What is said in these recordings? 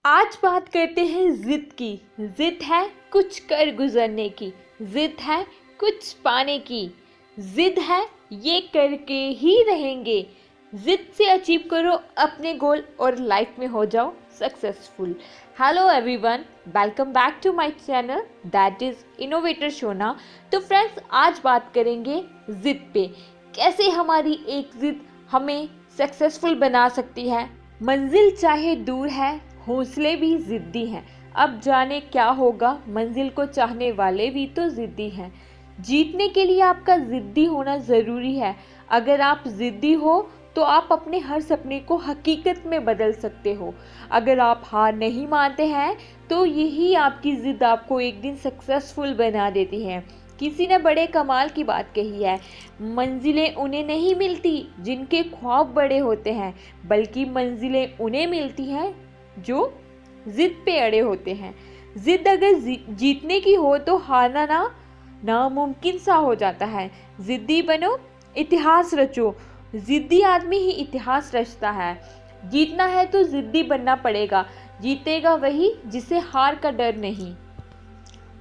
आज बात करते हैं जिद की। जिद है कुछ कर गुजरने की, जिद है कुछ पाने की, जिद है ये करके ही रहेंगे। जिद से अचीव करो अपने गोल और लाइफ में हो जाओ successful. Hello everyone, welcome back to my channel that is innovator Shona. तो फ्रेंड्स, आज बात करेंगे जिद पे। कैसे हमारी एक जिद हमें सक्सेसफुल बना सकती है। मंजिल चाहे दूर है, हौसले भी जिद्दी हैं। अब जाने क्या होगा, मंजिल को चाहने वाले भी तो जिद्दी हैं। जीतने के लिए आपका जिद्दी होना ज़रूरी है। अगर आप जिद्दी हो तो आप अपने हर सपने को हकीकत में बदल सकते हो। अगर आप हार नहीं मानते हैं तो यही आपकी जिद आपको एक दिन सक्सेसफुल बना देती है। किसी ने बड़े कमाल की बात कही है, मंजिलें उन्हें नहीं मिलती जिनके ख्वाब बड़े होते हैं, बल्कि मंजिलें उन्हें मिलती हैं जो जिद पे अड़े होते हैं। जिद अगर जीतने की हो तो हारना नामुमकिन सा हो जाता है। जिद्दी बनो, इतिहास रचो। जिद्दी आदमी ही इतिहास रचता है। जीतना है तो जिद्दी बनना पड़ेगा। जीतेगा वही जिसे हार का डर नहीं।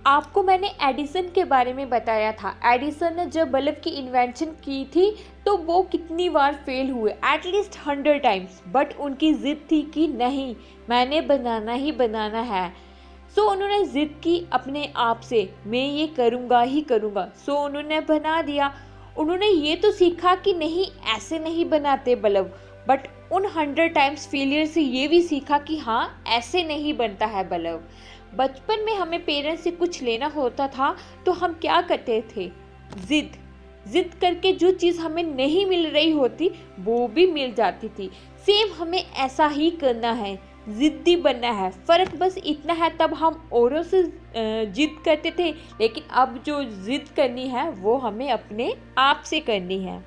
आपको मैंने एडिसन के बारे में बताया था। एडिसन ने जब बल्ब की इन्वेंशन की थी तो वो कितनी बार फेल हुए, एटलीस्ट 100 टाइम्स। बट उनकी ज़िद थी कि नहीं, मैंने बनाना ही बनाना है। सो उन्होंने ज़िद की अपने आप से, मैं ये करूँगा ही करूँगा। सो उन्होंने बना दिया। उन्होंने ये तो सीखा कि नहीं, ऐसे नहीं बनाते बल्ब। बट उन 100 टाइम्स फेलियर से ये भी सीखा कि हाँ, ऐसे नहीं बनता है बल्ब। बचपन में हमें पेरेंट्स से कुछ लेना होता था तो हम क्या करते थे, जिद करके जो चीज़ हमें नहीं मिल रही होती वो भी मिल जाती थी। सेम हमें ऐसा ही करना है, जिद्दी बनना है। फ़र्क बस इतना है, तब हम औरों से जिद करते थे, लेकिन अब जो जिद करनी है वो हमें अपने आप से करनी है।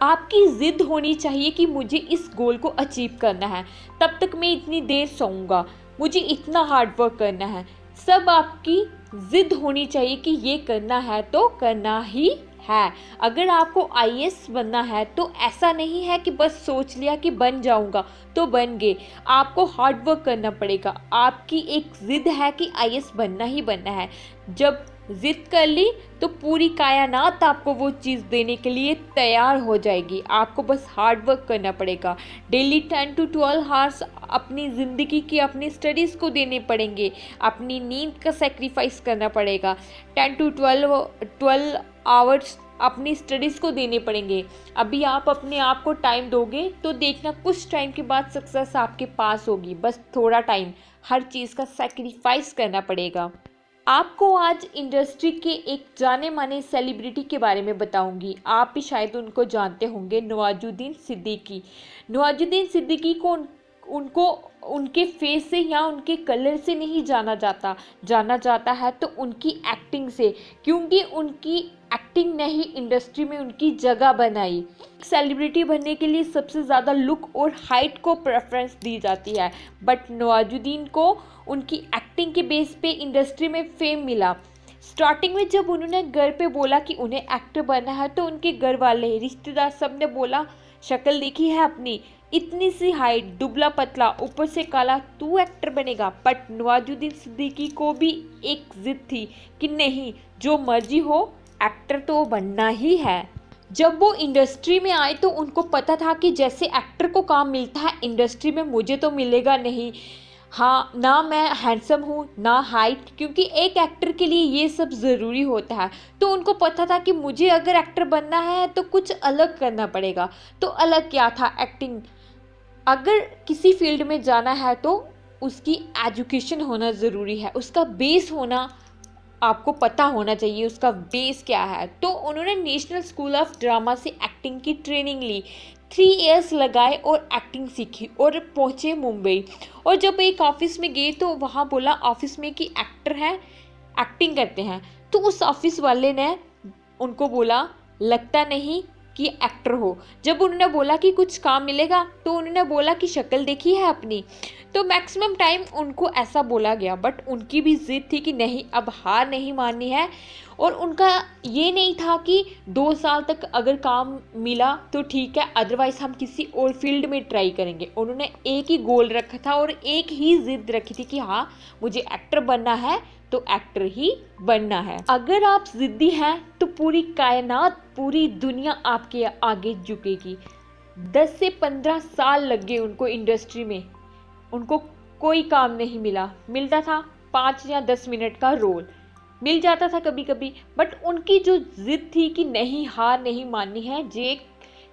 आपकी ज़िद होनी चाहिए कि मुझे इस गोल को अचीव करना है, तब तक मैं इतनी देर सोऊंगा, मुझे इतना हार्ड वर्क करना है। सब आपकी ज़िद होनी चाहिए कि ये करना है तो करना ही है। अगर आपको आईएएस बनना है तो ऐसा नहीं है कि बस सोच लिया कि बन जाऊंगा तो बन गए। आपको हार्ड वर्क करना पड़ेगा। आपकी एक ज़िद है कि आईएएस बनना ही बनना है। जब जिद कर ली तो पूरी कायनात आपको वो चीज़ देने के लिए तैयार हो जाएगी। आपको बस हार्ड वर्क करना पड़ेगा। डेली 10 to 12 आवर्स अपनी ज़िंदगी की, अपनी स्टडीज़ को देने पड़ेंगे। अपनी नींद का सेक्रीफाइस करना पड़ेगा। 10 to 12 आवर्स अपनी स्टडीज़ को देने पड़ेंगे। अभी आप अपने आप को टाइम दोगे तो देखना कुछ टाइम के बाद सक्सेस आपके पास होगी। बस थोड़ा टाइम, हर चीज़ का सेक्रीफाइस करना पड़ेगा। आपको आज इंडस्ट्री के एक जाने माने सेलिब्रिटी के बारे में बताऊंगी। आप भी शायद उनको जानते होंगे, नवाजुद्दीन सिद्दीकी। नवाजुद्दीन सिद्दीकी को उनको उनके फेस से या उनके कलर से नहीं जाना जाता है तो उनकी एक्टिंग से, क्योंकि उनकी एक्टिंग ने ही इंडस्ट्री में उनकी जगह बनाई। सेलिब्रिटी बनने के लिए सबसे ज़्यादा लुक और हाइट को प्रेफरेंस दी जाती है, बट नवाजुद्दीन को उनकी एक्टिंग के बेस पे इंडस्ट्री में फेम मिला। स्टार्टिंग में जब उन्होंने घर पे बोला कि उन्हें एक्टर बनना है तो उनके घर वाले, रिश्तेदार सब ने बोला, शक्ल देखी है अपनी, इतनी सी हाइट, दुबला पतला, ऊपर से काला, तू एक्टर बनेगा। बट नवाजुद्दीन सिद्दीकी को भी एक जिद थी कि नहीं, जो मर्जी हो, एक्टर तो बनना ही है। जब वो इंडस्ट्री में आए तो उनको पता था कि जैसे एक्टर को काम मिलता है इंडस्ट्री में, मुझे तो मिलेगा नहीं। हाँ, ना मैं हैंडसम हूँ ना हाइट, क्योंकि एक एक्टर के लिए ये सब ज़रूरी होता है। तो उनको पता था कि मुझे अगर एक्टर बनना है तो कुछ अलग करना पड़ेगा। तो अलग क्या था? एक्टिंग। अगर किसी फील्ड में जाना है तो उसकी एजुकेशन होना ज़रूरी है, उसका बेस होना, आपको पता होना चाहिए उसका बेस क्या है। तो उन्होंने नेशनल स्कूल ऑफ ड्रामा से एक्टिंग की ट्रेनिंग ली, 3 इयर्स लगाए और एक्टिंग सीखी और पहुँचे मुंबई। और जब एक ऑफिस में गए तो वहाँ बोला ऑफिस में कि एक्टर हैं, एक्टिंग करते हैं। तो उस ऑफिस वाले ने उनको बोला, लगता नहीं कि एक्टर हो। जब उन्होंने बोला कि कुछ काम मिलेगा तो उन्होंने बोला कि शक्ल देखी है अपनी, तो मैक्सिमम टाइम उनको ऐसा बोला गया, बट उनकी भी जिद थी कि नहीं, अब हार नहीं माननी है। और उनका ये नहीं था कि 2 साल तक अगर काम मिला तो ठीक है, अदरवाइज हम किसी और फील्ड में ट्राई करेंगे। उन्होंने एक ही गोल रखा था और एक ही जिद रखी थी कि हाँ, मुझे एक्टर बनना है तो एक्टर ही बनना है। अगर आप जिद्दी हैं तो पूरी कायनात, पूरी दुनिया आपके आगे झुकेगी। 10 से 15 साल लग गए उनको इंडस्ट्री में, उनको कोई काम नहीं मिला। मिलता था 5 या 10 मिनट का रोल मिल जाता था कभी कभी, बट उनकी जो जिद थी कि नहीं, हार नहीं माननी है, जे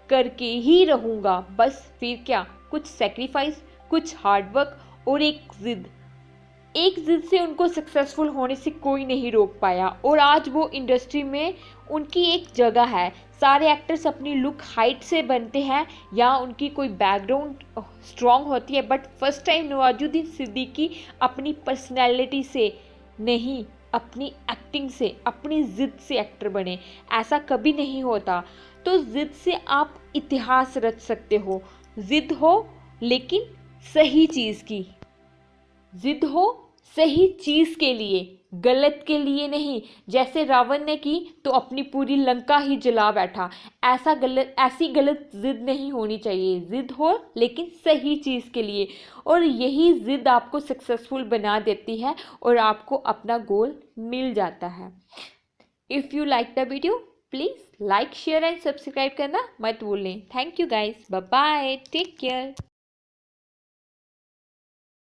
करके ही रहूँगा बस। फिर क्या, कुछ सेक्रीफाइस, कुछ हार्डवर्क और एक जिद से उनको सक्सेसफुल होने से कोई नहीं रोक पाया। और आज वो इंडस्ट्री में उनकी एक जगह है। सारे एक्टर्स अपनी लुक हाइट से बनते हैं या उनकी कोई बैकग्राउंड स्ट्रॉन्ग होती है, but first time Nawazuddin Siddiqui अपनी पर्सनैलिटी से नहीं, अपनी एक्टिंग से, अपनी जिद से एक्टर बने। ऐसा कभी नहीं होता। तो जिद से आप इतिहास रच सकते हो। जिद हो लेकिन सही चीज़ की, जिद हो सही चीज के लिए, गलत के लिए नहीं। जैसे रावण ने की तो अपनी पूरी लंका ही जला बैठा। ऐसी गलत जिद नहीं होनी चाहिए। जिद हो लेकिन सही चीज के लिए, और यही जिद आपको सक्सेसफुल बना देती है और आपको अपना गोल मिल जाता है। If you like the video, please like, share and subscribe करना मत भूलें। Thank you guys, bye bye, take care.